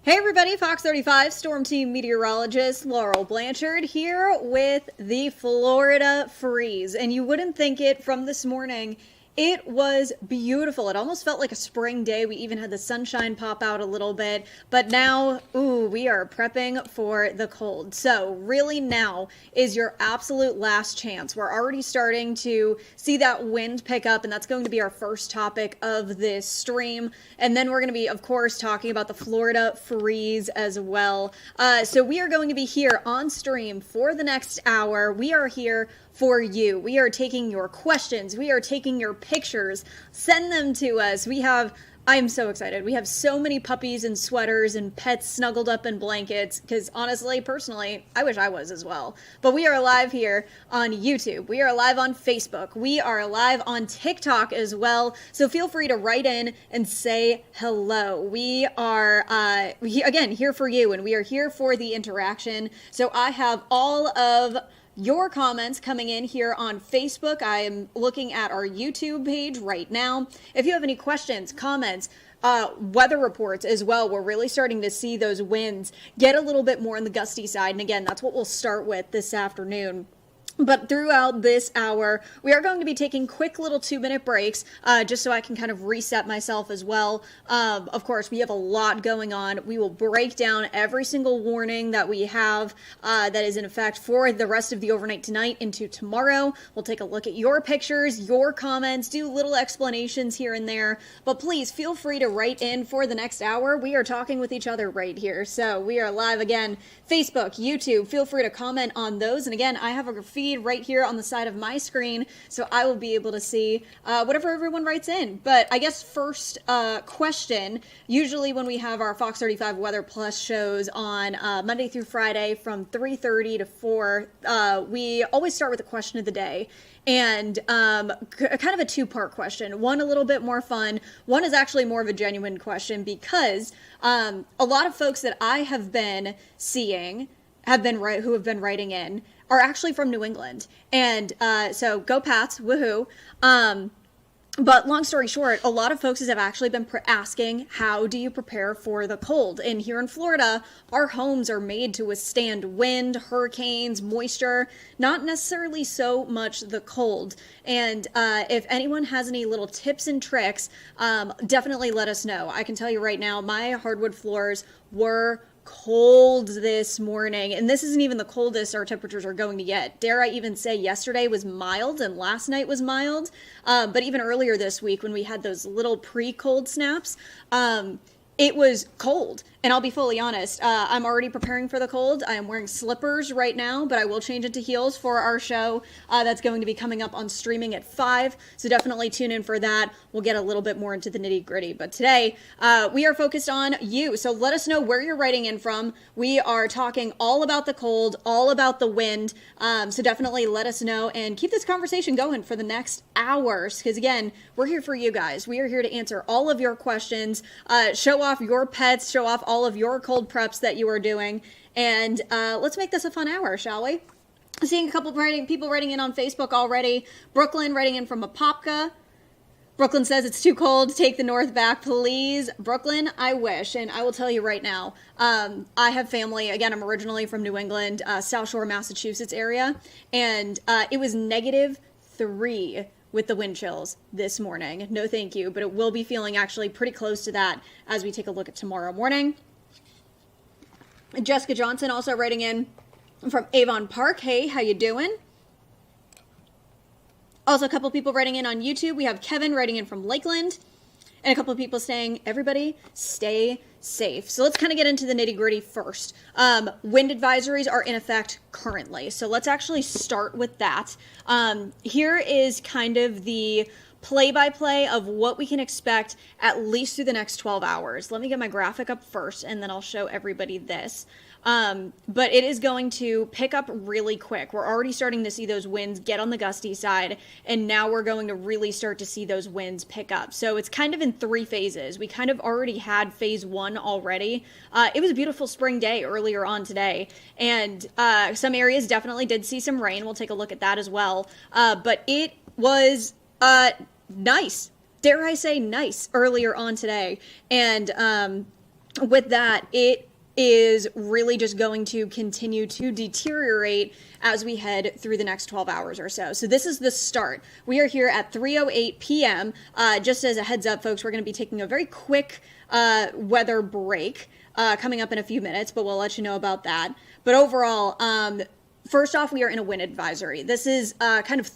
Hey everybody, Fox 35 Storm Team meteorologist Laurel Blanchard here with the Florida freeze. And you wouldn't think it from this morning. It was beautiful. It almost felt like a spring day. We even had the sunshine pop out a little bit. But now, we are prepping for the cold. So really now is your absolute last chance. We're already starting to see that wind pick up, and that's going to be our first topic of this stream. And then we're going to be, of course, talking about the Florida freeze as well. So we are going to be here on stream for the next hour. We are here for you. We are taking your questions. We are taking your pictures. Send them to us. I am so excited. We have so many puppies and sweaters and pets snuggled up in blankets because honestly, personally, I wish I was as well. But we are live here on YouTube. We are live on Facebook. We are live on TikTok as well. So feel free to write in and say hello. We are, again, here for you, and we are here for the interaction. So I have all of your comments coming in here on Facebook. I am looking at our YouTube page right now. If you have any questions, comments, weather reports as well, we're really starting to see those winds get a little bit more on the gusty side. And again, that's what we'll start with this afternoon. But throughout this hour, we are going to be taking quick little 2-minute breaks, just so I can kind of reset myself as well. Of course, we have a lot going on. We will break down every single warning that we have that is in effect for the rest of the overnight tonight into tomorrow. We'll take a look at your pictures, your comments, do little explanations here and there. But please feel free to write in for the next hour. We are talking with each other right here. So we are live again, Facebook, YouTube. Feel free to comment on those. And again, I have a feed right here on the side of my screen, so I will be able to see whatever everyone writes in. But I guess first question, usually when we have our Fox 35 Weather Plus shows on Monday through Friday from 3:30 to 4, we always start with a question of the day. And kind of a two-part question. One a little bit more fun. One is actually more of a genuine question because a lot of folks that I have been seeing who have been writing in are actually from New England. And so go Pats, woohoo. But long story short, a lot of folks have actually been asking, how do you prepare for the cold? And here in Florida, our homes are made to withstand wind, hurricanes, moisture, not necessarily so much the cold. And if anyone has any little tips and tricks, definitely let us know. I can tell you right now, my hardwood floors were cold this morning, and this isn't even the coldest our temperatures are going to get. Dare I even say yesterday was mild and last night was mild, but even earlier this week when we had those little pre-cold snaps, it was cold. And I'll be fully honest, I'm already preparing for the cold. I am wearing slippers right now, but I will change into heels for our show. That's going to be coming up on streaming at 5, so definitely tune in for that. We'll get a little bit more into the nitty gritty. But today, we are focused on you. So let us know where you're writing in from. We are talking all about the cold, all about the wind. So definitely let us know and keep this conversation going for the next hours. Because again, we're here for you guys. We are here to answer all of your questions, show off your pets, show off all of your cold preps that you are doing, and let's make this a fun hour, shall we? Seeing a couple people writing in on Facebook already. Brooklyn writing in from Apopka. Brooklyn says it's too cold. Take the north back, please. Brooklyn, I wish. And I will tell you right now, I have family. Again, I'm originally from New England, South Shore, Massachusetts area. And it was -3 with the wind chills this morning. No thank you, but it will be feeling actually pretty close to that as we take a look at tomorrow morning. Jessica Johnson also writing in from Avon Park. Hey, how you doing? Also, a couple people writing in on YouTube. We have Kevin writing in from Lakeland, and a couple of people saying, everybody stay safe. So let's kind of get into the nitty gritty first. Wind advisories are in effect currently. So let's actually start with that. Here is kind of the play-by-play of what we can expect at least through the next 12 hours. Let me get my graphic up first, and then I'll show everybody this. But it is going to pick up really quick. We're already starting to see those winds get on the gusty side, and now we're going to really start to see those winds pick up. So it's kind of in 3 phases. We kind of already had phase 1 already. It was a beautiful spring day earlier on today, and some areas definitely did see some rain. We'll take a look at that as well. But it was nice. Dare I say nice earlier on today. And with that, it is really just going to continue to deteriorate as we head through the next 12 hours or so. So this is the start. We are here at 3:08 p.m. Just as a heads up, folks, we're going to be taking a very quick weather break coming up in a few minutes, but we'll let you know about that. But overall, first off, we are in a wind advisory. This is kind of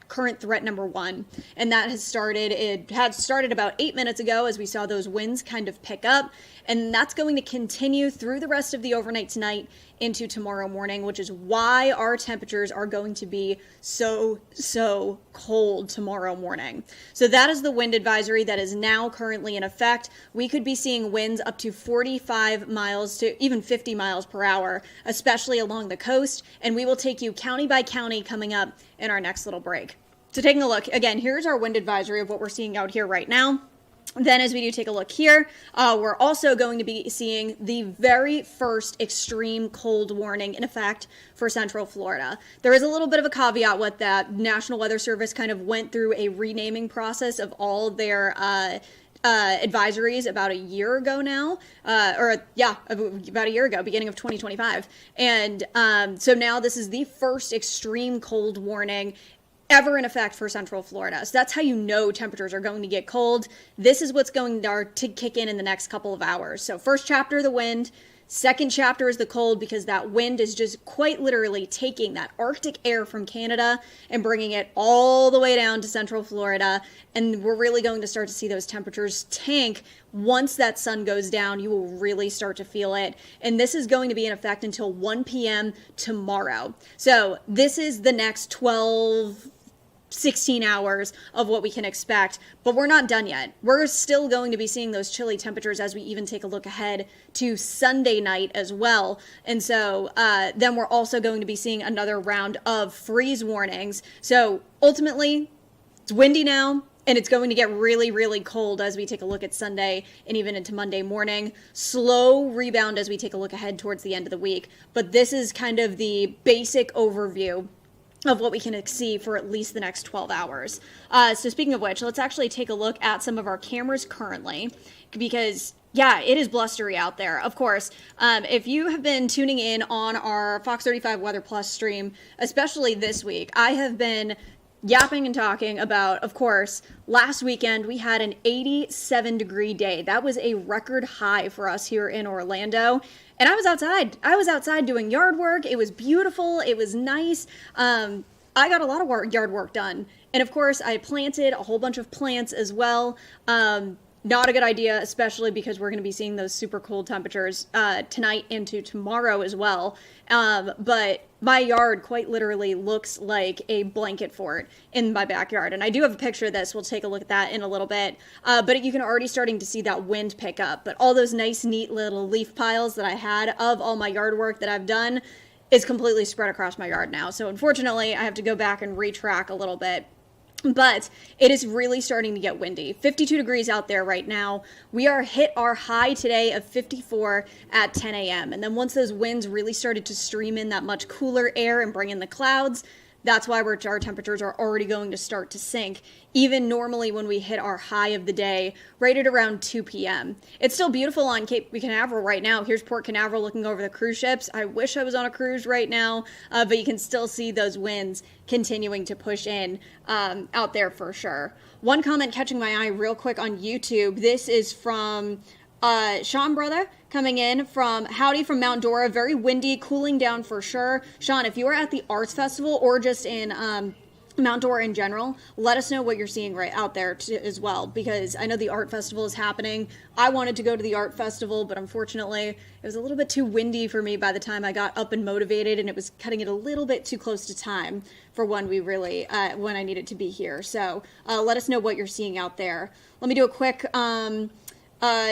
current threat number one, and that has started. It had started about 8 minutes ago as we saw those winds kind of pick up, and that's going to continue through the rest of the overnight tonight into tomorrow morning, which is why our temperatures are going to be so cold tomorrow morning. So that is the wind advisory that is now currently in effect. We could be seeing winds up to 45 miles to even 50 miles per hour, especially along the coast, and we will take you county by county coming up in our next little break. So taking a look, again, here's our wind advisory of what we're seeing out here right now. Then as we do take a look here, we're also going to be seeing the very first extreme cold warning in effect for Central Florida. There is a little bit of a caveat with that. National Weather Service kind of went through a renaming process of all their advisories about a year ago now, about a year ago, beginning of 2025. And so now this is the first extreme cold warning ever in effect for Central Florida. So that's how you know temperatures are going to get cold. This is what's going to kick in the next couple of hours. So first chapter, the wind. Second chapter is the cold, because that wind is just quite literally taking that Arctic air from Canada and bringing it all the way down to Central Florida. And we're really going to start to see those temperatures tank. Once that sun goes down, you will really start to feel it. And this is going to be in effect until 1 p.m. tomorrow. So this is the next 16 hours of what we can expect, but we're not done yet. We're still going to be seeing those chilly temperatures as we even take a look ahead to Sunday night as well. And so then we're also going to be seeing another round of freeze warnings. So ultimately, it's windy now, and it's going to get really, really cold as we take a look at Sunday and even into Monday morning. Slow rebound as we take a look ahead towards the end of the week. But this is kind of the basic overview of what we can see for at least the next 12 hours. So speaking of which, let's actually take a look at some of our cameras currently, because yeah, it is blustery out there. Of course, if you have been tuning in on our Fox 35 Weather Plus stream, especially this week, I have been yapping and talking about, of course, last weekend we had an 87-degree day. That was a record high for us here in Orlando. And I was outside. I was outside doing yard work. It was beautiful. It was nice. I got a lot of yard work done. And of course, I planted a whole bunch of plants as well. Not a good idea, especially because we're going to be seeing those super cold temperatures tonight into tomorrow as well. But my yard quite literally looks like a blanket fort in my backyard. And I do have a picture of this. We'll take a look at that in a little bit. But you can already starting to see that wind pick up. But all those nice, neat little leaf piles that I had of all my yard work that I've done is completely spread across my yard now. So unfortunately, I have to go back and retrack a little bit. But it is really starting to get windy. 52 degrees out there right now. We are hit our high today of 54 at 10 a.m. And then once those winds really started to stream in that much cooler air and bring in the clouds, that's why our temperatures are already going to start to sink, even normally when we hit our high of the day right at around 2 p.m. It's still beautiful on Cape Canaveral right now. Here's Port Canaveral looking over the cruise ships. I wish I was on a cruise right now, but you can still see those winds continuing to push in out there for sure. One comment catching my eye real quick on YouTube. This is from Sean Brother coming in from Howdy from Mount Dora. Very windy, cooling down for sure. Sean, if you are at the Arts Festival or just in Mount Dora in general, let us know what you're seeing right out there as well, because I know the art festival is happening. I wanted to go to the art festival, but unfortunately it was a little bit too windy for me by the time I got up and motivated, and it was cutting it a little bit too close to time for when we really when I needed to be here. So let us know what you're seeing out there. Let me do a quick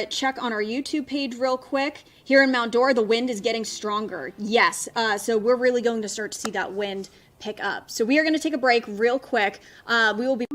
check on our YouTube page real quick. Here in Mount Dora, the wind is getting stronger. Yes, so we're really going to start to see that wind pick up. So we are going to take a break real quick. We will be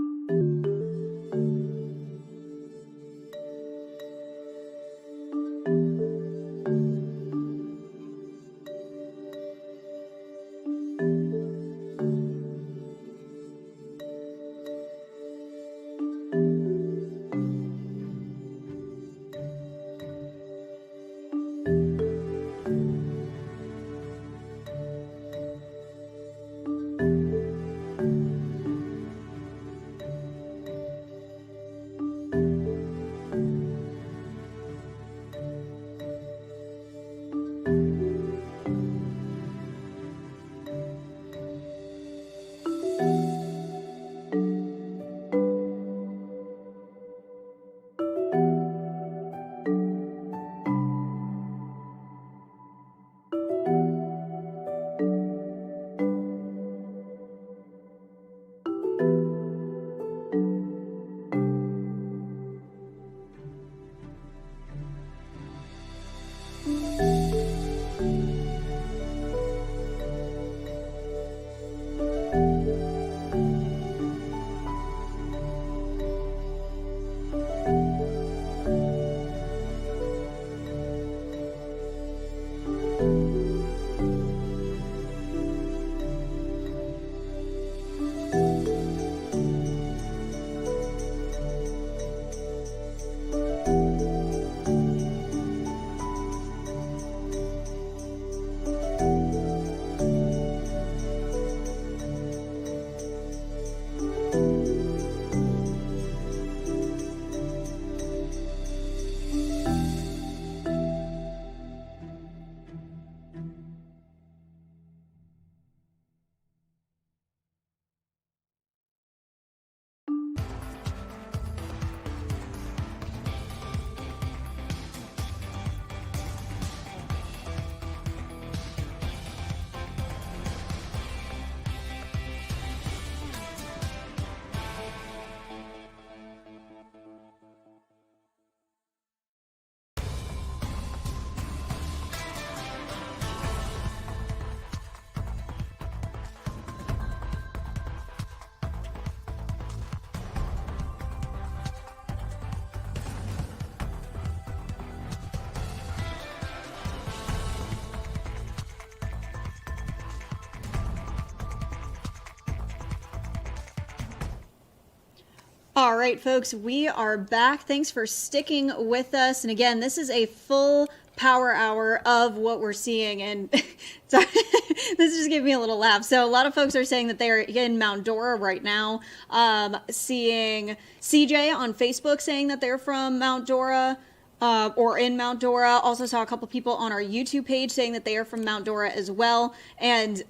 All right, folks, we are back. Thanks for sticking with us. And again, this is a full power hour of what we're seeing. And sorry, this just gave me a little laugh. So a lot of folks are saying that they're in Mount Dora right now. Seeing CJ on Facebook saying that they're from Mount Dora. Or in Mount Dora. Also saw a couple people on our YouTube page saying that they are from Mount Dora as well. And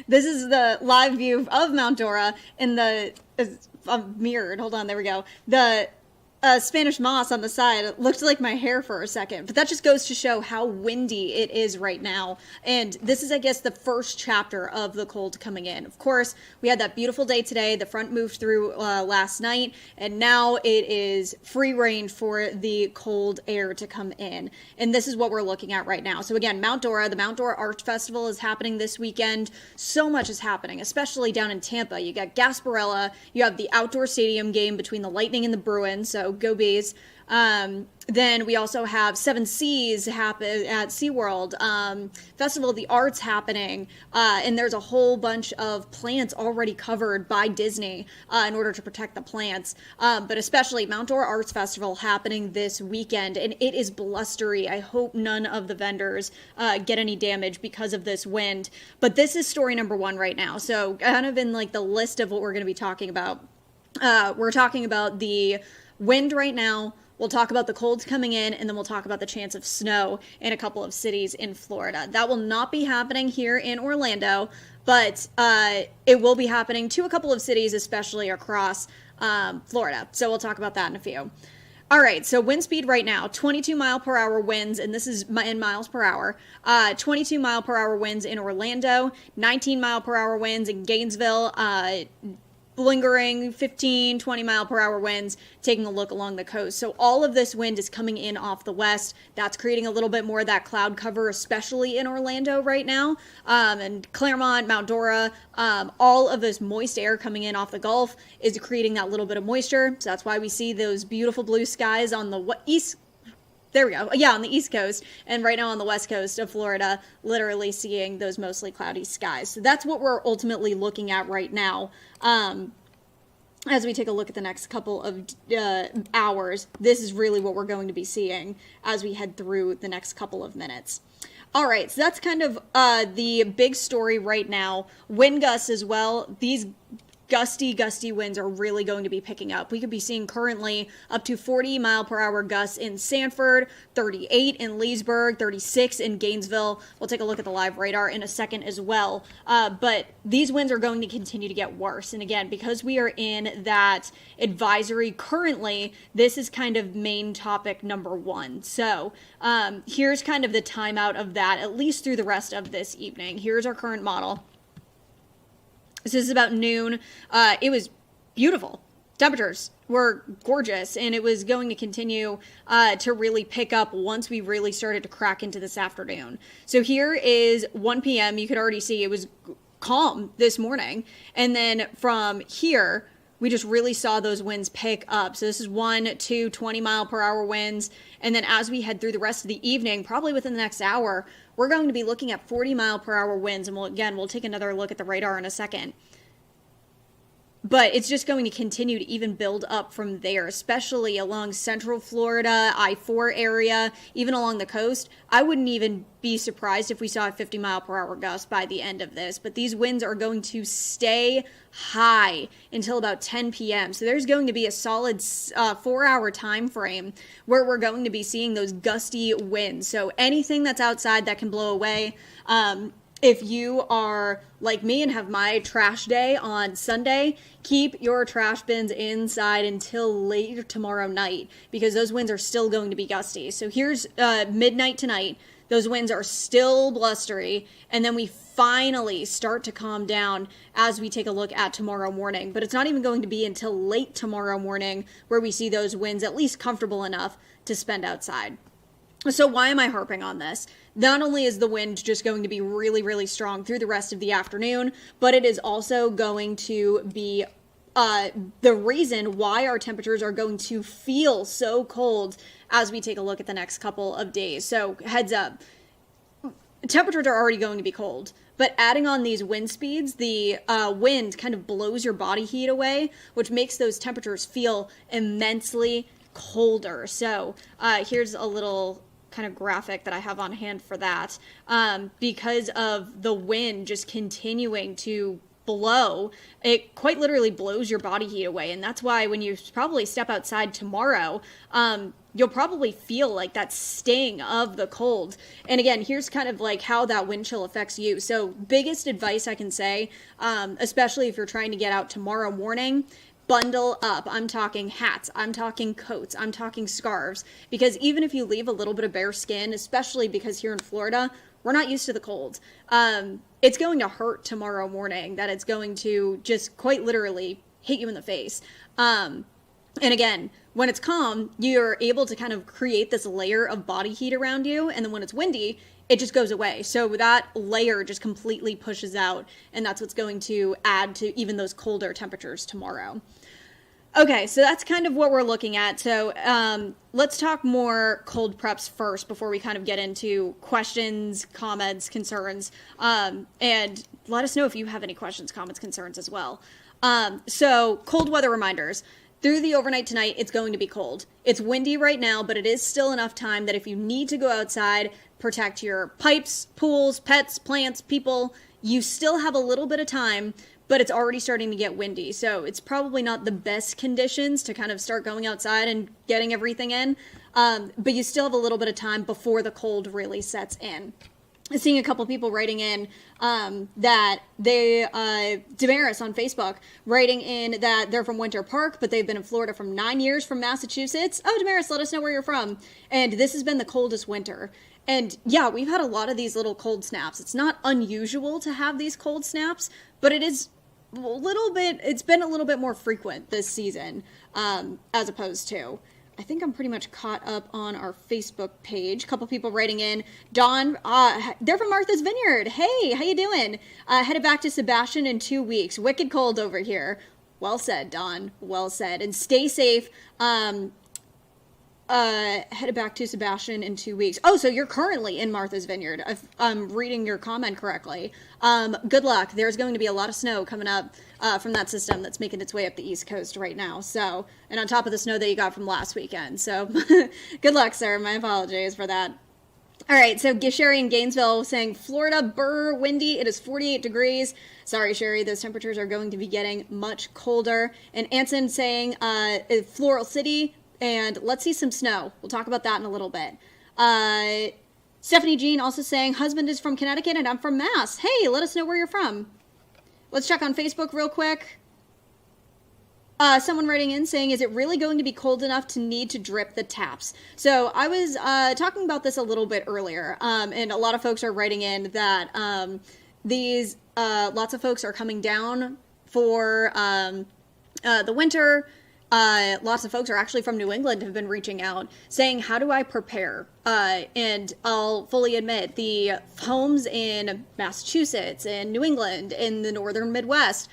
this is the live view of Mount Dora in the mirrored. Hold on, there we go. The Spanish moss on the side. It looked like my hair for a second, but that just goes to show how windy it is right now. And this is, I guess, the first chapter of the cold coming in. Of course, we had that beautiful day today. The front moved through last night, and now it is free reign for the cold air to come in. And this is what we're looking at right now. So again, Mount Dora, the Mount Dora Art Festival is happening this weekend. So much is happening, especially down in Tampa. You got Gasparilla, you have the outdoor stadium game between the Lightning and the Bruins, so go Bees. Then we also have Seven Seas happen at SeaWorld, Festival of the Arts happening, and there's a whole bunch of plants already covered by Disney in order to protect the plants, but especially Mount Dora Arts Festival happening this weekend, and it is blustery. I hope none of the vendors get any damage because of this wind, but this is story number one right now. So kind of in like the list of what we're going to be talking about, we're talking about the wind right now. We'll talk about the colds coming in, and then we'll talk about the chance of snow in a couple of cities in Florida. That will not be happening here in Orlando, but it will be happening to a couple of cities, especially across Florida. So we'll talk about that in a few. All right, so wind speed right now, 22 mile per hour winds, and this is in miles per hour. 22 mile per hour winds in Orlando, 19 mile per hour winds in Gainesville, lingering 15, 20 mile per hour winds, taking a look along the coast. So all of this wind is coming in off the west. That's creating a little bit more of that cloud cover, especially in Orlando right now. And Claremont, Mount Dora, all of this moist air coming in off the Gulf is creating that little bit of moisture. So that's why we see those beautiful blue skies on the east. There we go. Yeah, on the East Coast, and right now on the West Coast of Florida, literally seeing those mostly cloudy skies. So that's what we're ultimately looking at right now. As we take a look at the next couple of hours, this is really what we're going to be seeing as we head through the next couple of minutes. All right, so that's kind of the big story right now. Wind gusts as well. These gusty winds are really going to be picking up. We could be seeing currently up to 40 mile per hour gusts in Sanford, 38 in Leesburg, 36 in Gainesville. We'll take a look at the live radar in a second as well. But these winds are going to continue to get worse. And again, because we are in that advisory currently, this is kind of main topic number one. So here's kind of the timeout of that, at least through the rest of this evening. Here's our current model. This is about noon. It was beautiful. Temperatures were gorgeous, and it was going to continue to really pick up once we really started to crack into this afternoon. So here is 1 p.m. You could already see it was calm this morning. And then from here, we just really saw those winds pick up. So this is 1, 2, 20-mile-per-hour winds. And then as we head through the rest of the evening, probably within the next hour, we're going to be looking at 40-mile-per-hour winds. And we'll take another look at the radar in a second. But it's just going to continue to even build up from there, especially along central Florida, I-4 area, even along the coast. I wouldn't even be surprised if we saw a 50-mile-per-hour gust by the end of this. But these winds are going to stay high until about 10 p.m. So there's going to be a solid 4-hour time frame where we're going to be seeing those gusty winds. So anything that's outside that can blow away, if you are like me and have my trash day on Sunday, keep your trash bins inside until late tomorrow night because those winds are still going to be gusty. So here's midnight tonight. Those winds are still blustery, and then we finally start to calm down as we take a look at tomorrow morning. But it's not even going to be until late tomorrow morning where we see those winds at least comfortable enough to spend outside. So why am I harping on this? Not only is the wind just going to be really, really strong through the rest of the afternoon, but it is also going to be the reason why our temperatures are going to feel so cold as we take a look at the next couple of days. So heads up, temperatures are already going to be cold, but adding on these wind speeds, the wind kind of blows your body heat away, which makes those temperatures feel immensely colder. So here's a little kind of graphic that I have on hand for that. Because of the wind just continuing to blow, it quite literally blows your body heat away. And that's why when you probably step outside tomorrow, you'll probably feel like that sting of the cold. And again, here's kind of like how that wind chill affects you. So biggest advice I can say, especially if you're trying to get out tomorrow morning, bundle up. I'm talking hats, I'm talking coats, I'm talking scarves, because even if you leave a little bit of bare skin, especially because here in Florida, we're not used to the cold. It's going to hurt tomorrow morning, that it's going to just quite literally hit you in the face. And again, when it's calm, you're able to kind of create this layer of body heat around you. And then when it's windy, it just goes away. So that layer just completely pushes out. And that's what's going to add to even those colder temperatures tomorrow. Okay, so that's kind of what we're looking at. So let's talk more cold preps first before we kind of get into questions, comments, concerns. And let us know if you have any questions, comments, concerns as well. So cold weather reminders. Through the overnight tonight, it's going to be cold. It's windy right now, but it is still enough time that if you need to go outside, protect your pipes, pools, pets, plants, people, you still have a little bit of time, but it's already starting to get windy. So it's probably not the best conditions to kind of start going outside and getting everything in. But you still have a little bit of time before the cold really sets in. Seeing a couple people writing in that Damaris on Facebook writing in that they're from Winter Park, but they've been in Florida from 9 years from Massachusetts. Oh, Damaris, let us know where you're from. And this has been the coldest winter. And yeah, we've had a lot of these little cold snaps. It's not unusual to have these cold snaps, but it is it's been a little bit more frequent this season as opposed to. I think I'm pretty much caught up on our Facebook page. A couple people writing in. Dawn, they're from Martha's Vineyard. Hey, how you doing? Headed back to Sebastian in 2 weeks. Wicked cold over here. Well said, Dawn. Well said. And stay safe. Headed back to Sebastian in 2 weeks. Oh, so you're currently in Martha's Vineyard, if I'm reading your comment correctly. Good luck. There's going to be a lot of snow coming up from that system that's making its way up the East Coast right now. So, and on top of the snow that you got from last weekend. So, good luck, sir. My apologies for that. All right, so Sherry in Gainesville saying, Florida, burr, windy. It is 48 degrees. Sorry, Sherry, those temperatures are going to be getting much colder. And Anson saying, Floral City, and let's see some snow. We'll talk about that in a little bit. Stephanie Jean also saying, husband is from Connecticut and I'm from Mass. Hey, let us know where you're from. Let's check on Facebook real quick. Someone writing in saying, is it really going to be cold enough to need to drip the taps? So I was talking about this a little bit earlier, and a lot of folks are writing in that lots of folks are coming down for the winter. Lots of folks are actually from New England have been reaching out saying, how do I prepare? And I'll fully admit the homes in Massachusetts and New England in the northern Midwest,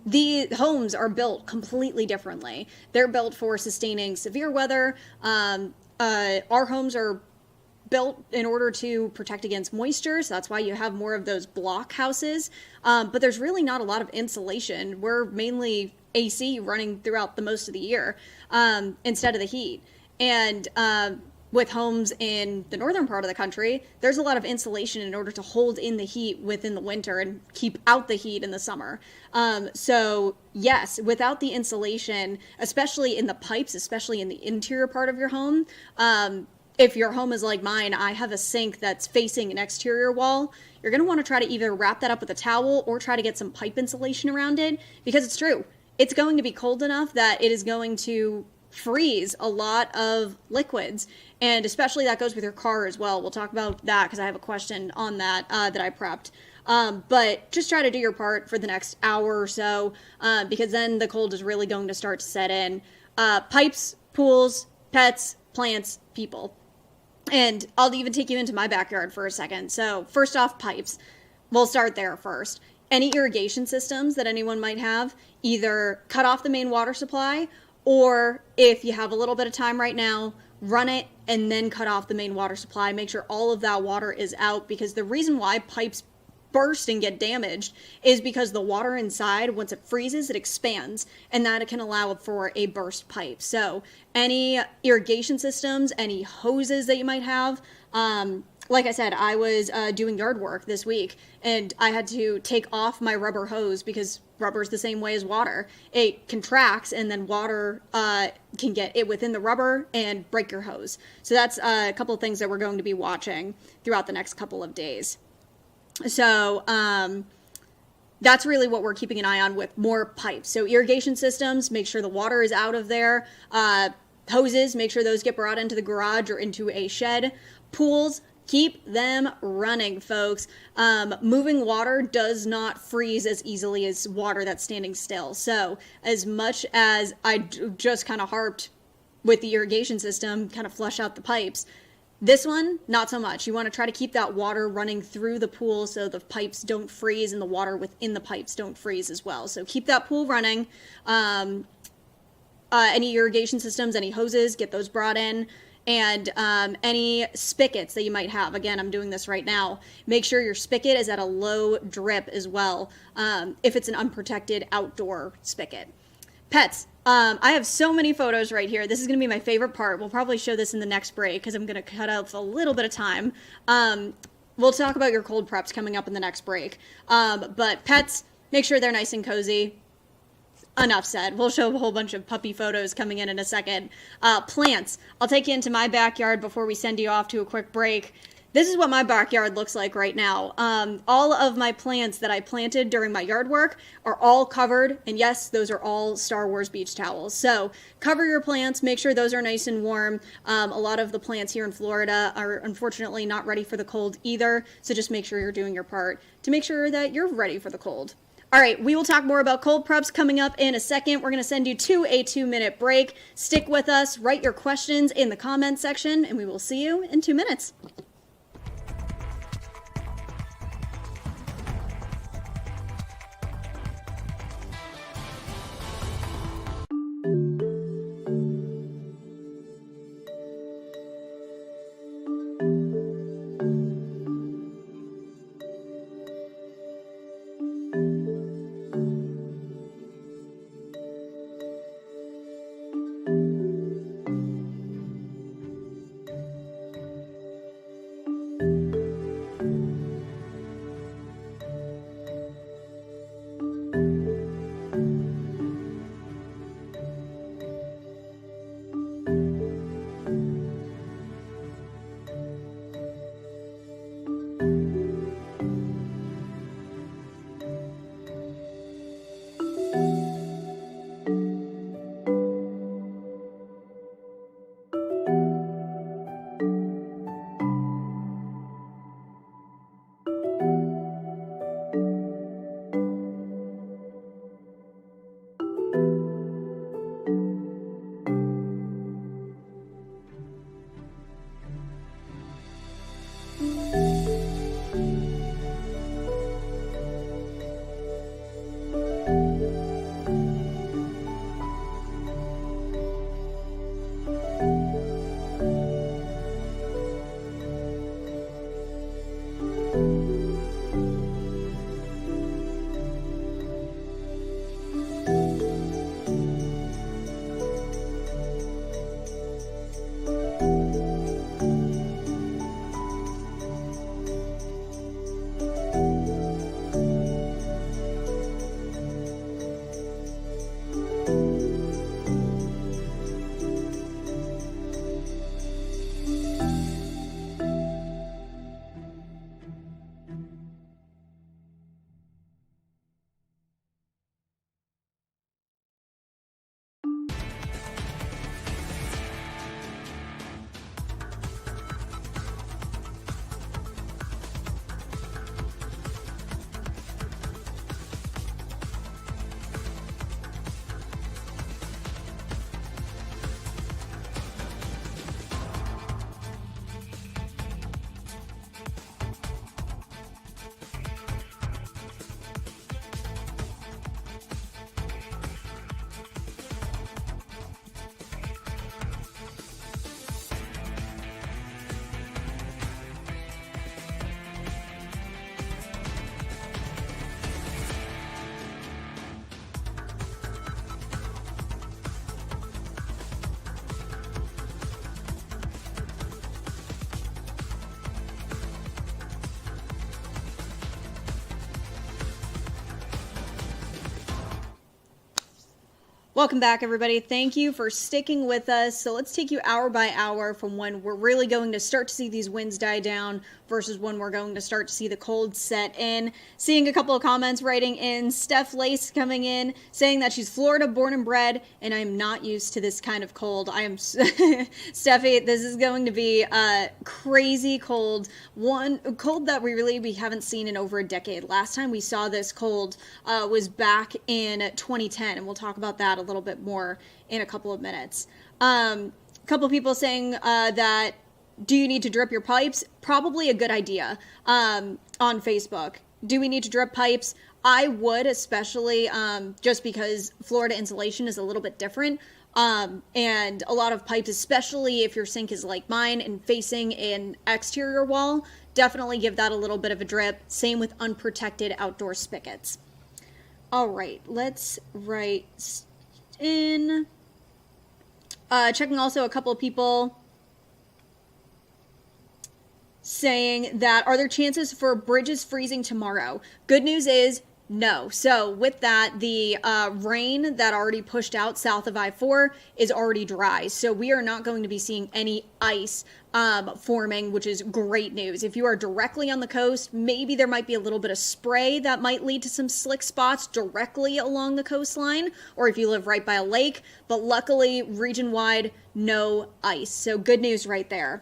the homes are built completely differently. They're built for sustaining severe weather. Our homes are built in order to protect against moisture, so that's why you have more of those block houses. But there's really not a lot of insulation. We're mainly AC running throughout the most of the year instead of the heat. And with homes in the northern part of the country, there's a lot of insulation in order to hold in the heat within the winter and keep out the heat in the summer. So yes, without the insulation, especially in the pipes, especially in the interior part of your home, if your home is like mine, I have a sink that's facing an exterior wall. You're going to want to try to either wrap that up with a towel or try to get some pipe insulation around it, because it's true. It's going to be cold enough that it is going to freeze a lot of liquids, and especially that goes with your car as well. We'll talk about that because I have a question on that that I prepped. But just try to do your part for the next hour or so, because then the cold is really going to start to set in. Pipes, pools, pets, plants, people. And I'll even take you into my backyard for a second. So first off, pipes. We'll start there first. Any irrigation systems that anyone might have, either cut off the main water supply, or if you have a little bit of time right now, run it and then cut off the main water supply. Make sure all of that water is out, because the reason why pipes burst and get damaged is because the water inside, once it freezes, it expands, and that can allow for a burst pipe. So any irrigation systems, any hoses that you might have, like I said, I was doing yard work this week, and I had to take off my rubber hose because rubber is the same way as water. It contracts, and then water can get it within the rubber and break your hose. So that's a couple of things that we're going to be watching throughout the next couple of days. So that's really what we're keeping an eye on with more pipes. So irrigation systems, make sure the water is out of there. Hoses, make sure those get brought into the garage or into a shed. Pools, keep them running, folks. Moving water does not freeze as easily as water that's standing still. So as much as I just kind of harped with the irrigation system, kind of flush out the pipes, this one, not so much. You want to try to keep that water running through the pool so the pipes don't freeze and the water within the pipes don't freeze as well. So keep that pool running. Any irrigation systems, any hoses, get those brought in. And any spigots that you might have. Again, I'm doing this right now. Make sure your spigot is at a low drip as well, if it's an unprotected outdoor spigot. Pets. I have so many photos right here. This is going to be my favorite part. We'll probably show this in the next break because I'm going to cut out a little bit of time. We'll talk about your cold preps coming up in the next break. But pets, make sure they're nice and cozy. Enough said. We'll show a whole bunch of puppy photos coming in a second. Plants. I'll take you into my backyard before we send you off to a quick break. This is what my backyard looks like right now. All of my plants that I planted during my yard work are all covered. And yes, those are all Star Wars beach towels. So cover your plants. Make sure those are nice and warm. A lot of the plants here in Florida are unfortunately not ready for the cold either. So just make sure you're doing your part to make sure that you're ready for the cold. All right, we will talk more about cold preps coming up in a second. We're going to send you to a 2-minute break. Stick with us. Write your questions in the comments section, and we will see you in 2 minutes. Welcome back, everybody. Thank you for sticking with us. So let's take you hour by hour from when we're really going to start to see these winds die down versus when we're going to start to see the cold set in. Seeing a couple of comments writing in. Steph Lace coming in saying that she's Florida born and bred and I'm not used to this kind of cold. I am Steffi, this is going to be crazy cold. One cold that we haven't seen in over a decade. Last time we saw this cold was back in 2010, and we'll talk about that a little bit more in a couple of minutes. A couple people saying that do you need to drip your pipes? Probably a good idea on Facebook. Do we need to drip pipes? I would, especially just because Florida insulation is a little bit different. And a lot of pipes, especially if your sink is like mine and facing an exterior wall, definitely give that a little bit of a drip. Same with unprotected outdoor spigots. All right, let's write in. Checking also a couple of people saying that are there chances for bridges freezing tomorrow? Good news is no. So with that, the rain that already pushed out south of I-4 is already dry. So we are not going to be seeing any ice forming, which is great news. If you are directly on the coast, maybe there might be a little bit of spray that might lead to some slick spots directly along the coastline, or if you live right by a lake. But luckily, region-wide, no ice. So good news right there.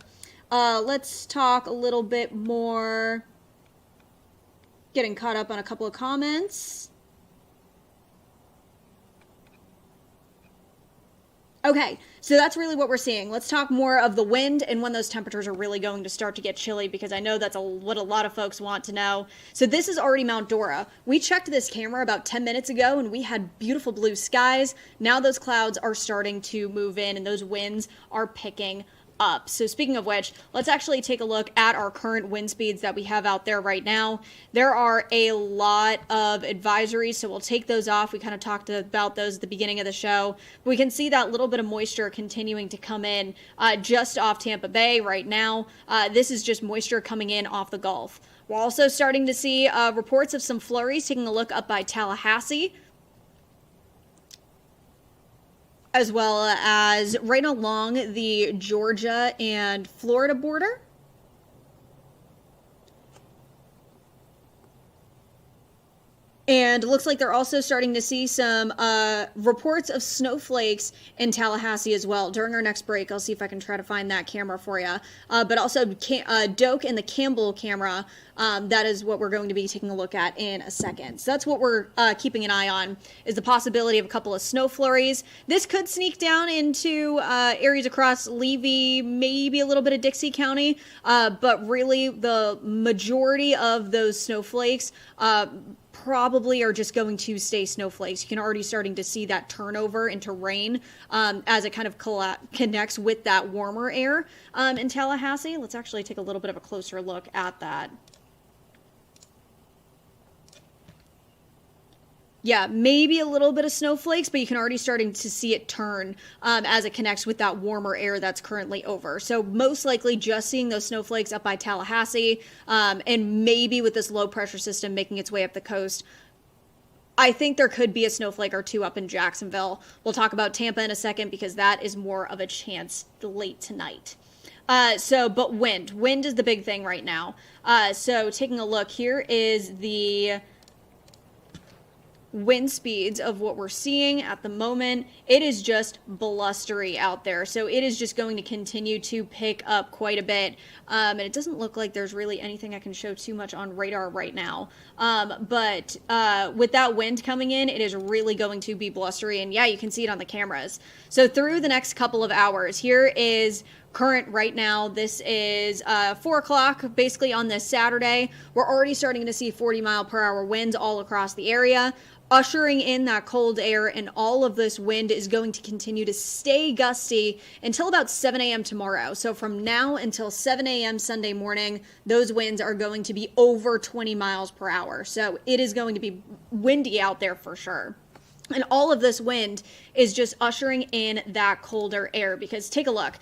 Let's talk a little bit more. Getting caught up on a couple of comments. Okay, so that's really what we're seeing. Let's talk more of the wind and when those temperatures are really going to start to get chilly, because I know that's what a lot of folks want to know. So this is already Mount Dora. We checked this camera about 10 minutes ago and we had beautiful blue skies. Now those clouds are starting to move in and those winds are picking up. So speaking of which, let's actually take a look at our current wind speeds that we have out there right now. There are a lot of advisories, so we'll take those off. We kind of talked about those at the beginning of the show. We can see that little bit of moisture continuing to come in just off Tampa Bay right now. This is just moisture coming in off the Gulf. We're also starting to see reports of some flurries. Taking a look up by Tallahassee, as well as right along the Georgia and Florida border. And it looks like they're also starting to see some reports of snowflakes in Tallahassee as well. During our next break, I'll see if I can try to find that camera for you. But also Doak and the Campbell camera, that is what we're going to be taking a look at in a second. So that's what we're keeping an eye on, is the possibility of a couple of snow flurries. This could sneak down into areas across Levy, maybe a little bit of Dixie County, but really the majority of those snowflakes probably are just going to stay snowflakes. You can already starting to see that turnover into rain as it kind of connects with that warmer air in Tallahassee. Let's actually take a little bit of a closer look at that. Yeah, maybe a little bit of snowflakes, but you can already starting to see it turn as it connects with that warmer air that's currently over. So most likely just seeing those snowflakes up by Tallahassee and maybe with this low pressure system making its way up the coast. I think there could be a snowflake or two up in Jacksonville. We'll talk about Tampa in a second because that is more of a chance late tonight. But wind is the big thing right now. So taking a look, here is the wind speeds of what we're seeing at the moment. It is just blustery out there, so it is just going to continue to pick up quite a bit, and it doesn't look like there's really anything I can show too much on radar right now, but with that wind coming in, it is really going to be blustery, and yeah, you can see it on the cameras. So through the next couple of hours, here is current right now. This is 4 o'clock basically on this Saturday. We're already starting to see 40-mile-per-hour winds all across the area, ushering in that cold air, and all of this wind is going to continue to stay gusty until about 7 a.m. tomorrow. So from now until 7 a.m. Sunday morning, those winds are going to be over 20 miles per hour. So it is going to be windy out there for sure. And all of this wind is just ushering in that colder air, because take a look.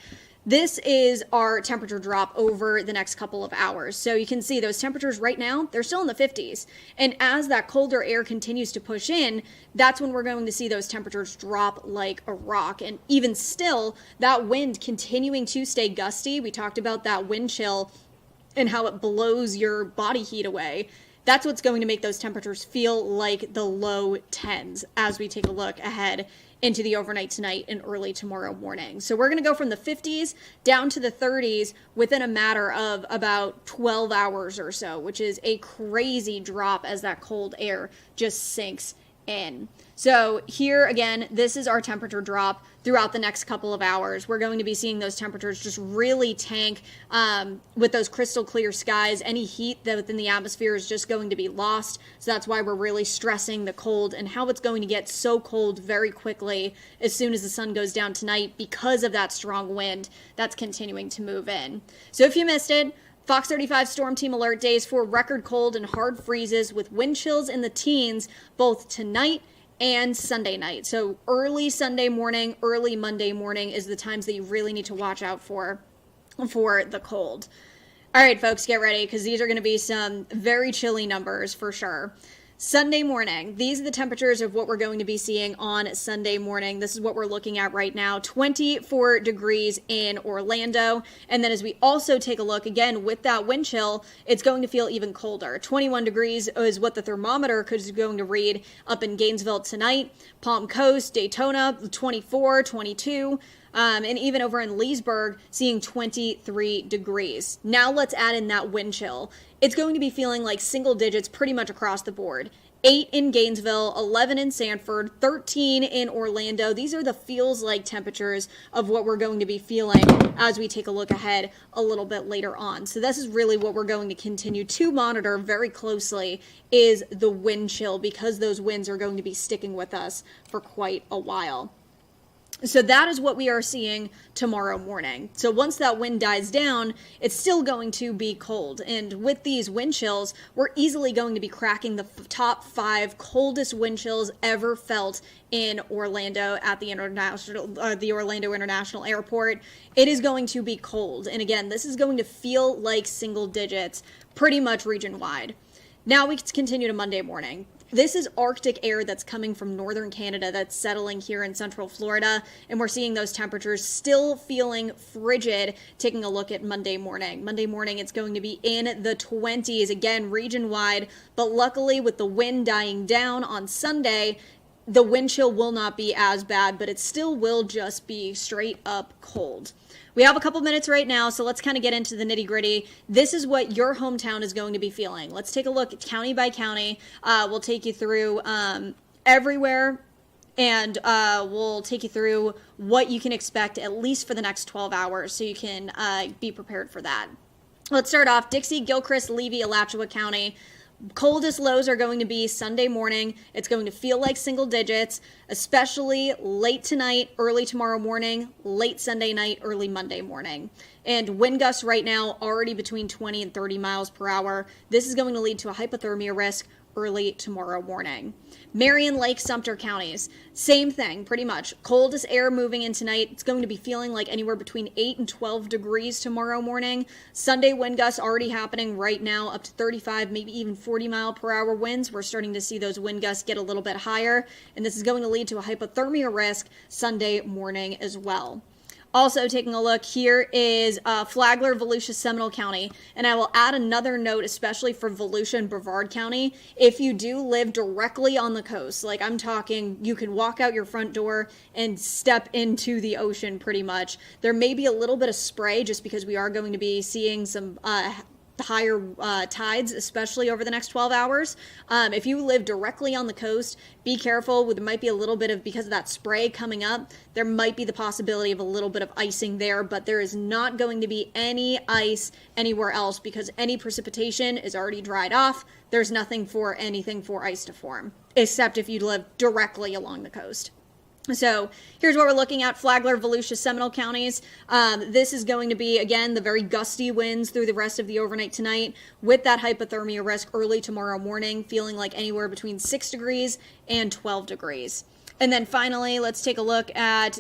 This is our temperature drop over the next couple of hours. So you can see those temperatures right now, they're still in the 50s. And as that colder air continues to push in, that's when we're going to see those temperatures drop like a rock. And even still, that wind continuing to stay gusty. We talked about that wind chill and how it blows your body heat away. That's what's going to make those temperatures feel like the low 10s as we take a look ahead into the overnight tonight and early tomorrow morning. So we're going to go from the 50s down to the 30s within a matter of about 12 hours or so, which is a crazy drop as that cold air just sinks in. So here again, this is our temperature drop throughout the next couple of hours. We're going to be seeing those temperatures just really tank with those crystal clear skies. Any heat that within the atmosphere is just going to be lost. So that's why we're really stressing the cold and how it's going to get so cold very quickly as soon as the sun goes down tonight because of that strong wind that's continuing to move in. So if you missed it, Fox 35 Storm Team alert days for record cold and hard freezes with wind chills in the teens both tonight and Sunday night. So early Sunday morning, early Monday morning is the times that you really need to watch out for the cold. All right, folks, get ready because these are going to be some very chilly numbers for sure. Sunday morning, these are the temperatures of what we're going to be seeing on Sunday morning. This is what we're looking at right now, 24 degrees in Orlando. And then as we also take a look, again, with that wind chill, it's going to feel even colder. 21 degrees is what the thermometer is going to read up in Gainesville tonight. Palm Coast, Daytona, 24, 22. And even over in Leesburg, seeing 23 degrees. Now let's add in that wind chill. It's going to be feeling like single digits pretty much across the board. 8 in Gainesville, 11 in Sanford, 13 in Orlando. These are the feels like temperatures of what we're going to be feeling as we take a look ahead a little bit later on. So this is really what we're going to continue to monitor very closely is the wind chill because those winds are going to be sticking with us for quite a while. So that is what we are seeing tomorrow morning. So once that wind dies down, it's still going to be cold. And with these wind chills, we're easily going to be cracking the top 5 coldest wind chills ever felt in Orlando at the Orlando International Airport. It is going to be cold. And again, this is going to feel like single digits pretty much region wide. Now we continue to Monday morning. This is Arctic air that's coming from northern Canada that's settling here in central Florida, and we're seeing those temperatures still feeling frigid. Taking a look at Monday morning. Monday morning, it's going to be in the 20s, again, region-wide, but luckily with the wind dying down on Sunday, the wind chill will not be as bad, but it still will just be straight up cold. We have a couple minutes right now, so let's kind of get into the nitty gritty. This is what your hometown is going to be feeling. Let's take a look county by county. We'll take you through everywhere, and we'll take you through what you can expect at least for the next 12 hours so you can be prepared for that. Let's start off Dixie, Gilchrist, Levy, Alachua County. Coldest lows are going to be Sunday morning. It's going to feel like single digits, especially late tonight, early tomorrow morning, late Sunday night, early Monday morning. And wind gusts right now already between 20 and 30 miles per hour. This is going to lead to a hypothermia risk early tomorrow morning. Marion, Lake, Sumter counties, same thing, pretty much. Coldest air moving in tonight. It's going to be feeling like anywhere between 8 and 12 degrees tomorrow morning. Sunday wind gusts already happening right now, up to 35, maybe even 40 mile per hour winds. We're starting to see those wind gusts get a little bit higher, and this is going to lead to a hypothermia risk Sunday morning as well. Also taking a look, here is Flagler, Volusia, Seminole County. And I will add another note, especially for Volusia and Brevard County. If you do live directly on the coast, like I'm talking, you can walk out your front door and step into the ocean pretty much. There may be a little bit of spray just because we are going to be seeing some higher tides, especially over the next 12 hours. If you live directly on the coast, be careful. There might be a little bit of, because of that spray coming up, there might be the possibility of a little bit of icing there, but there is not going to be any ice anywhere else because any precipitation is already dried off. There's anything for ice to form, except if you live directly along the coast. So here's what we're looking at, Flagler, Volusia, Seminole counties. This is going to be, again, the very gusty winds through the rest of the overnight tonight with that hypothermia risk early tomorrow morning, feeling like anywhere between 6 degrees and 12 degrees. And then finally, let's take a look at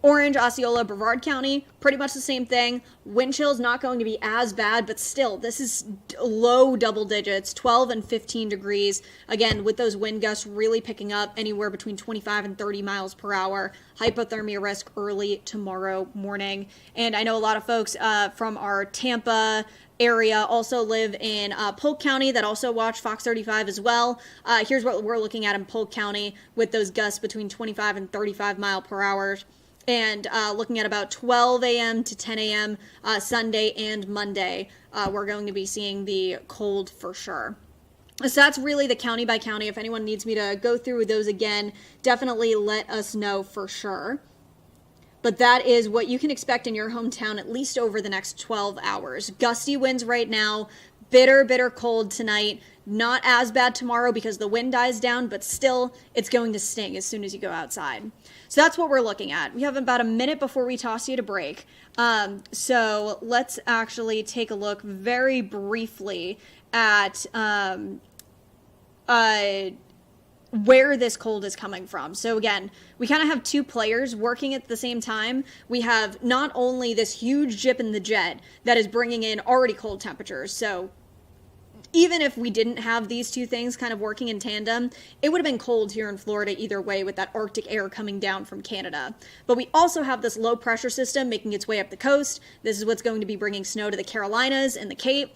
Orange, Osceola, Brevard County, pretty much the same thing. Wind chill is not going to be as bad, but still, this is low double digits, 12 and 15 degrees. Again, with those wind gusts really picking up anywhere between 25 and 30 miles per hour. Hypothermia risk early tomorrow morning. And I know a lot of folks from our Tampa area also live in Polk County that also watch Fox 35 as well. Here's what we're looking at in Polk County with those gusts between 25 and 35 mile per hour. And looking at about 12 a.m. to 10 a.m. Sunday and Monday, we're going to be seeing the cold for sure. So that's really the county by county. If anyone needs me to go through those again, definitely let us know for sure. But that is what you can expect in your hometown at least over the next 12 hours. Gusty winds right now, bitter, bitter cold tonight. Not as bad tomorrow because the wind dies down, but still it's going to sting as soon as you go outside. So that's what we're looking at. We have about a minute before we toss you to break. So let's actually take a look very briefly at where this cold is coming from. So again, we kind of have two players working at the same time. We have not only this huge dip in the jet that is bringing in already cold temperatures. So even if we didn't have these two things kind of working in tandem, it would have been cold here in Florida either way with that Arctic air coming down from Canada. But we also have this low pressure system making its way up the coast. This is what's going to be bringing snow to the Carolinas and the Cape.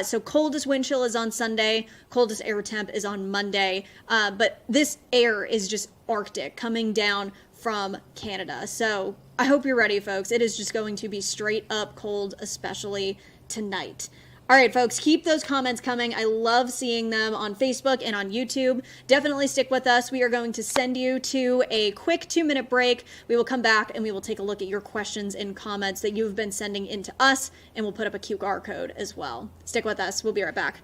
So coldest wind chill is on Sunday, coldest air temp is on Monday. But this air is just Arctic coming down from Canada. So I hope you're ready, folks. It is just going to be straight up cold, especially tonight. All right, folks, keep those comments coming. I love seeing them on Facebook and on YouTube. Definitely stick with us. We are going to send you to a quick 2-minute break. We will come back and we will take a look at your questions and comments that you've been sending in to us, and we'll put up a QR code as well. Stick with us. We'll be right back.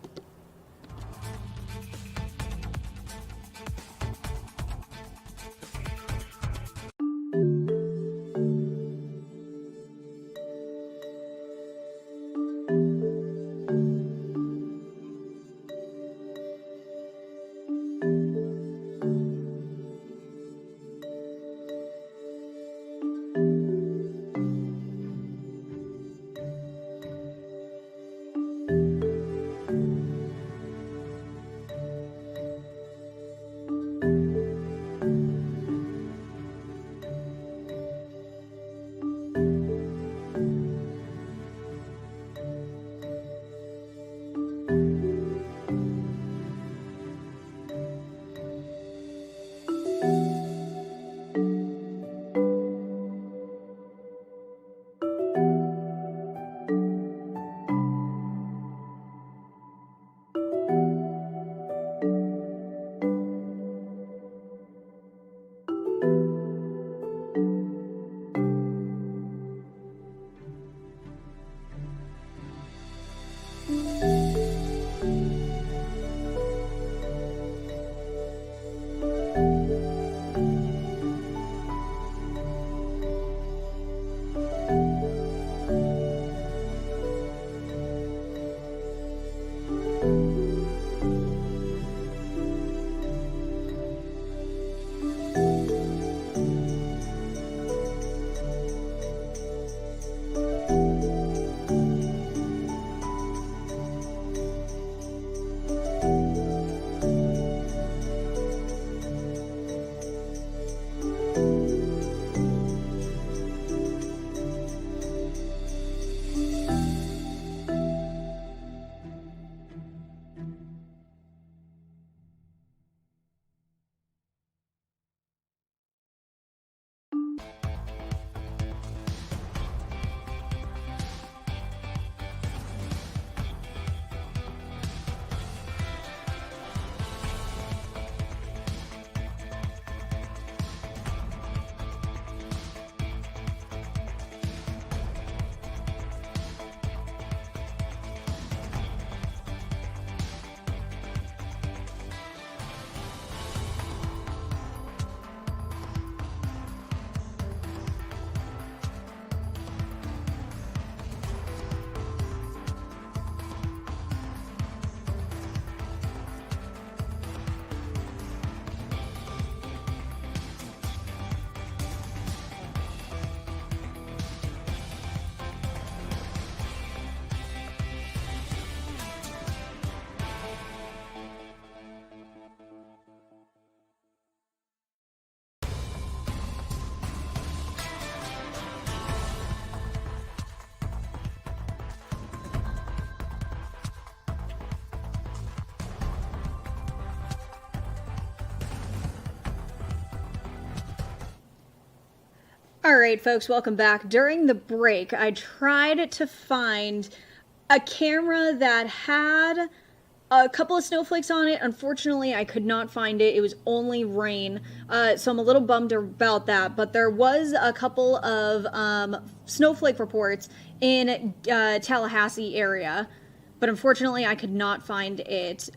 All right, folks, welcome back. During the break, I tried to find a camera that had a couple of snowflakes on it. Unfortunately, I could not find it. It was only rain, so I'm a little bummed about that. But there was a couple of snowflake reports in Tallahassee area, but unfortunately, I could not find it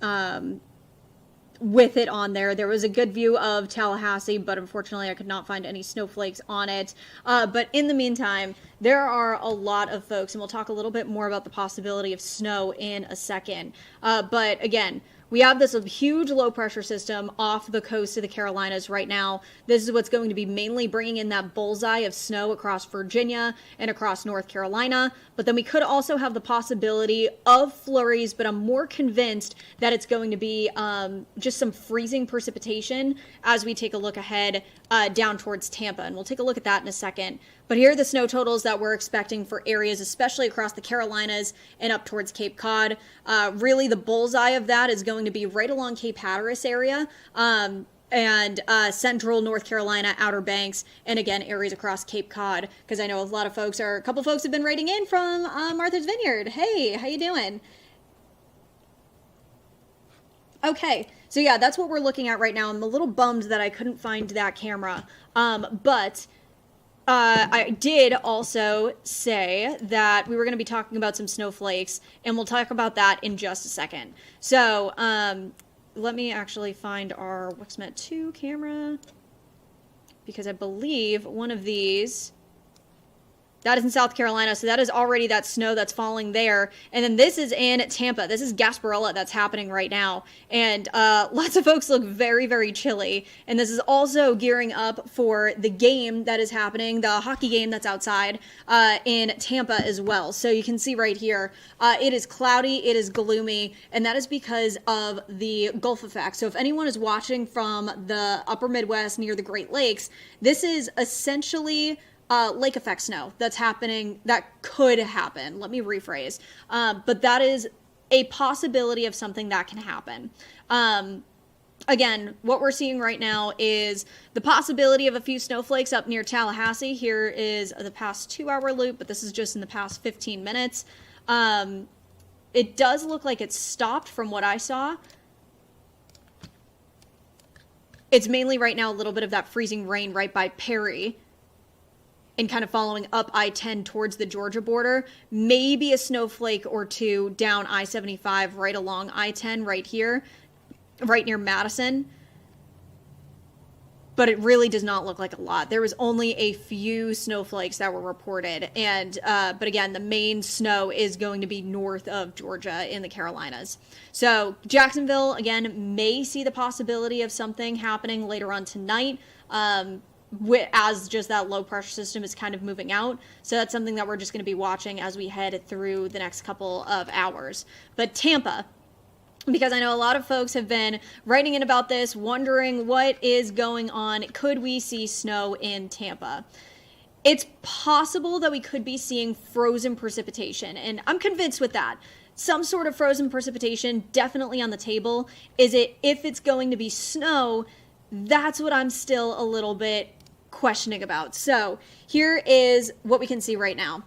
with it on there. There was a good view of Tallahassee, but unfortunately I could not find any snowflakes on it. But in the meantime, there are a lot of folks, and we'll talk a little bit more about the possibility of snow in a second. But again, we have this huge low pressure system off the coast of the Carolinas right now. This is what's going to be mainly bringing in that bullseye of snow across Virginia and across North Carolina. But then we could also have the possibility of flurries, but I'm more convinced that it's going to be just some freezing precipitation as we take a look ahead down towards Tampa. And we'll take a look at that in a second. But here are the snow totals that we're expecting for areas, especially across the Carolinas and up towards Cape Cod. Really, the bullseye of that is going to be right along Cape Hatteras area and central North Carolina, Outer Banks, and again, areas across Cape Cod. Because I know a couple folks have been writing in from Martha's Vineyard. Hey, how you doing? Okay, so yeah, that's what we're looking at right now. I'm a little bummed that I couldn't find that camera, but I did also say that we were going to be talking about some snowflakes, and we'll talk about that in just a second. So, let me actually find our Wixmet 2 camera, because I believe one of these, that is in South Carolina, so that is already that snow that's falling there. And then this is in Tampa. This is Gasparilla that's happening right now. And lots of folks look very, very chilly. And this is also gearing up for the game that is happening, the hockey game that's outside in Tampa as well. So you can see right here, it is cloudy, it is gloomy, and that is because of the Gulf effect. So if anyone is watching from the upper Midwest near the Great Lakes, this is essentially lake effect snow that's happening, that could happen. Let me rephrase. But that is a possibility of something that can happen. Again, what we're seeing right now is the possibility of a few snowflakes up near Tallahassee. Here is the past 2-hour loop, but this is just in the past 15 minutes. It does look like it's stopped from what I saw. It's mainly right now a little bit of that freezing rain right by Perry, and kind of following up I-10 towards the Georgia border. Maybe a snowflake or two down I-75 right along I-10 right here, right near Madison. But it really does not look like a lot. There was only a few snowflakes that were reported. And but again, the main snow is going to be north of Georgia in the Carolinas. So Jacksonville, again, may see the possibility of something happening later on tonight. As just that low pressure system is kind of moving out. So that's something that we're just going to be watching as we head through the next couple of hours. But Tampa, because I know a lot of folks have been writing in about this, wondering what is going on. Could we see snow in Tampa? It's possible that we could be seeing frozen precipitation, and I'm convinced with that. Some sort of frozen precipitation definitely on the table. If it's going to be snow, that's what I'm still a little bit questioning about. So here is what we can see right now.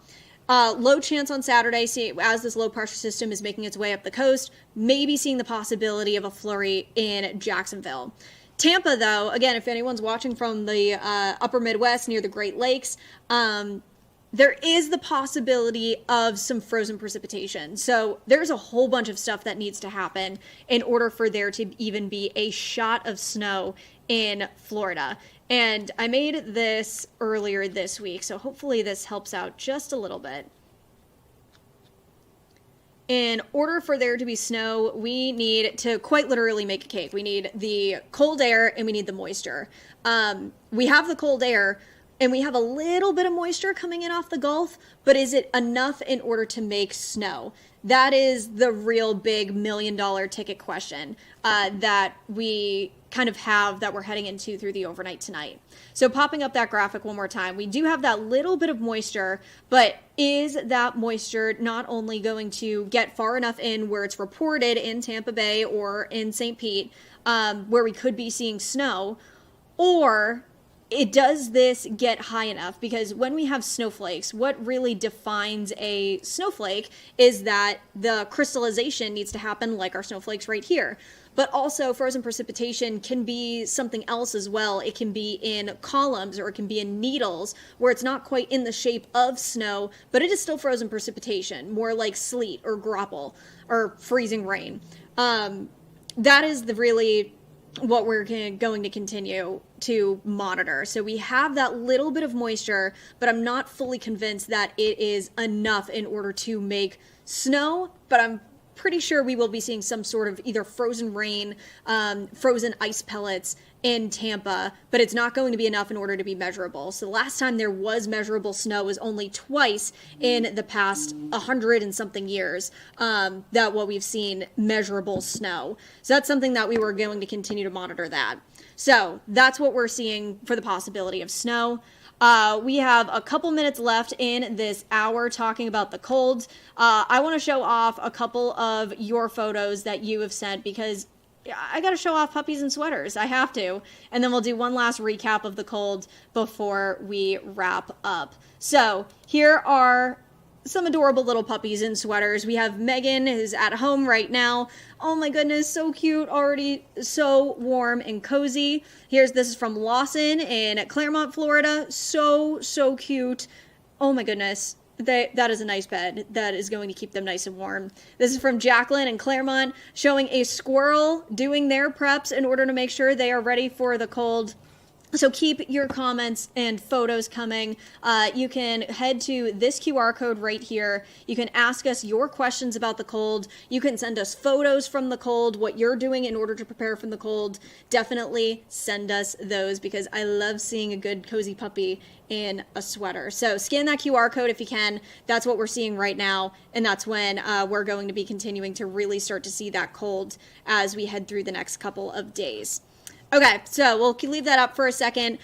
Low chance on Saturday, as this low pressure system is making its way up the coast, maybe seeing the possibility of a flurry in Jacksonville. Tampa, though, again, if anyone's watching from the upper Midwest near the Great Lakes, there is the possibility of some frozen precipitation. So there's a whole bunch of stuff that needs to happen in order for there to even be a shot of snow in Florida. And I made this earlier this week, so hopefully this helps out just a little bit. In order for there to be snow, we need to quite literally make a cake. We need the cold air and we need the moisture. We have the cold air, and we have a little bit of moisture coming in off the Gulf, but is it enough in order to make snow? That is the real big million-dollar ticket question that we kind of have, that we're heading into through the overnight tonight. So popping up that graphic one more time, we do have that little bit of moisture, but is that moisture not only going to get far enough in where it's reported in Tampa Bay or in St. Pete, where we could be seeing snow, or does this get high enough? Because when we have snowflakes, what really defines a snowflake is that the crystallization needs to happen like our snowflakes right here. But also frozen precipitation can be something else as well. It can be in columns, or it can be in needles, where it's not quite in the shape of snow, but it is still frozen precipitation, more like sleet or grapple or freezing rain. That is really what we're going to continue to monitor. So we have that little bit of moisture, but I'm not fully convinced that it is enough in order to make snow, but I'm pretty sure we will be seeing some sort of either frozen rain, frozen ice pellets in Tampa, but it's not going to be enough in order to be measurable. So the last time there was measurable snow was only twice in the past 100 and something years that what we've seen measurable snow. So that's something that we were going to continue to monitor that. So that's what we're seeing for the possibility of snow. We have a couple minutes left in this hour talking about the cold. I want to show off a couple of your photos that you have sent, because I got to show off puppies and sweaters. I have to. And then we'll do one last recap of the cold before we wrap up. So here are some adorable little puppies in sweaters. We have Megan, who's at home right now. Oh my goodness, so cute, already so warm and cozy. This is from Lawson in Claremont, Florida. So cute. Oh my goodness. That is a nice bed. That is going to keep them nice and warm. This is from Jacqueline in Claremont, showing a squirrel doing their preps in order to make sure they are ready for the cold. So keep your comments and photos coming. You can head to this QR code right here. You can ask us your questions about the cold. You can send us photos from the cold, what you're doing in order to prepare for the cold. Definitely send us those, because I love seeing a good cozy puppy in a sweater. So scan that QR code if you can. That's what we're seeing right now. And that's when we're going to be continuing to really start to see that cold as we head through the next couple of days. Okay, so we'll leave that up for a second.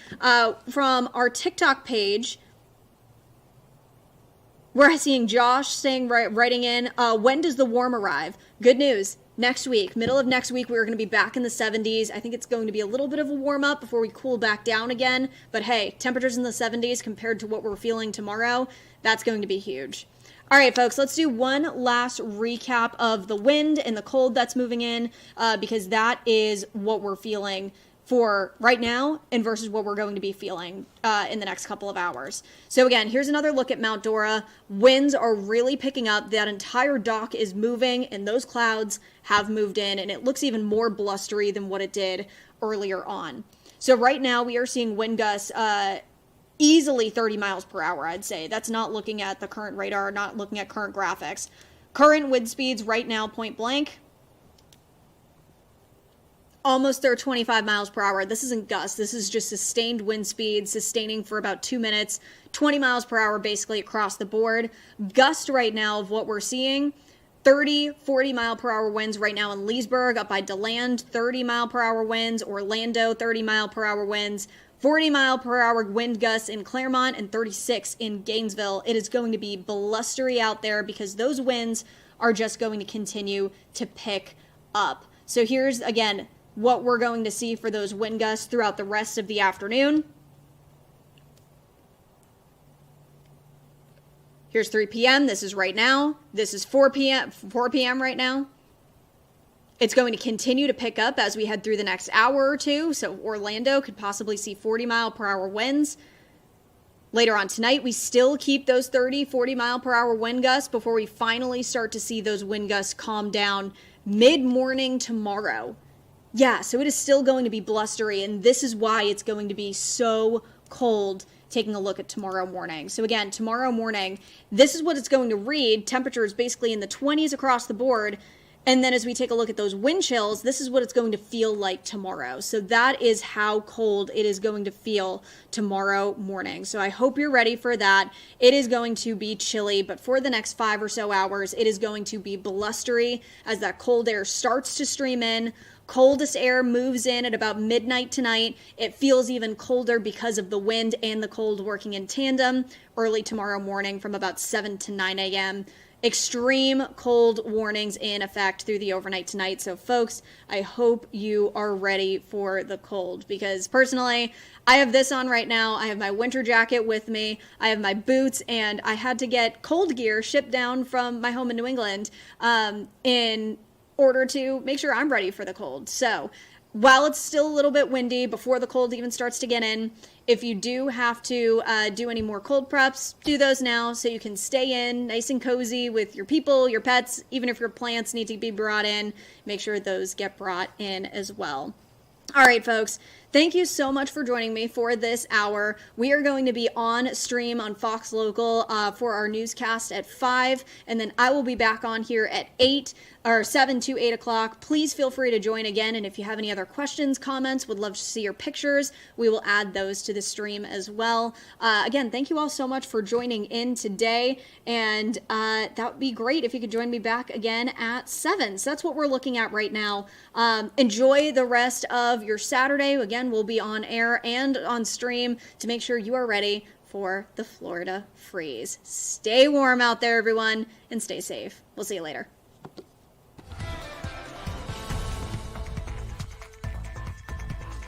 From our TikTok page, we're seeing Josh writing in, when does the warm arrive? Good news, next week, middle of next week, we're going to be back in the 70s. I think it's going to be a little bit of a warm up before we cool back down again. But hey, temperatures in the 70s compared to what we're feeling tomorrow, that's going to be huge. All right, folks, let's do one last recap of the wind and the cold that's moving in, because that is what we're feeling for right now and versus what we're going to be feeling in the next couple of hours. So again, here's another look at Mount Dora. Winds are really picking up. That entire dock is moving, and those clouds have moved in, and it looks even more blustery than what it did earlier on. So right now we are seeing wind gusts easily 30 miles per hour, I'd say. That's not looking at the current radar, not looking at current graphics. Current wind speeds right now, point blank, almost there, 25 miles per hour. This isn't gusts. This is just sustained wind speed, sustaining for about 2 minutes, 20 miles per hour basically across the board. Gust right now of what we're seeing, 30, 40 mile per hour winds right now in Leesburg, up by DeLand, 30 mile per hour winds, Orlando, 30 mile per hour winds, 40 mile per hour wind gusts in Claremont, and 36 in Gainesville. It is going to be blustery out there because those winds are just going to continue to pick up. So here's, again, what we're going to see for those wind gusts throughout the rest of the afternoon. Here's 3 p.m. This is right now. This is 4 p.m. right now. It's going to continue to pick up as we head through the next hour or two. So Orlando could possibly see 40 mile per hour winds. Later on tonight, we still keep those 30, 40 mile per hour wind gusts before we finally start to see those wind gusts calm down mid-morning tomorrow. Yeah, so it is still going to be blustery, and this is why it's going to be so cold taking a look at tomorrow morning. So again, tomorrow morning, this is what it's going to read. Temperatures basically in the 20s across the board. And then as we take a look at those wind chills, this is what it's going to feel like tomorrow. So that is how cold it is going to feel tomorrow morning. So I hope you're ready for that. It is going to be chilly, but for the next 5 or so hours, it is going to be blustery as that cold air starts to stream in. Coldest air moves in at about midnight tonight. It feels even colder because of the wind and the cold working in tandem early tomorrow morning from about 7 to 9 a.m. extreme cold warnings in effect through the overnight tonight. So folks, I hope you are ready for the cold, because personally, I have this on right now. I have my winter jacket with me. I have my boots, and I had to get cold gear shipped down from my home in New England in order to make sure I'm ready for the cold. So while it's still a little bit windy before the cold even starts to get in, if you do have to do any more cold preps, do those now so you can stay in nice and cozy with your people, your pets. Even if your plants need to be brought in, make sure those get brought in as well. All right, folks, thank you so much for joining me for this hour. We are going to be on stream on Fox Local for our newscast at 5, and then I will be back on here at 8 or 7 to 8 o'clock. Please feel free to join again, and if you have any other questions, comments, would love to see your pictures, we will add those to the stream as well. Again, thank you all so much for joining in today, and that would be great if you could join me back again at 7. So that's what we're looking at right now. Enjoy the rest of your Saturday. Again, we'll be on air and on stream to make sure you are ready for the Florida freeze. Stay warm out there, everyone, and stay safe. We'll see you later.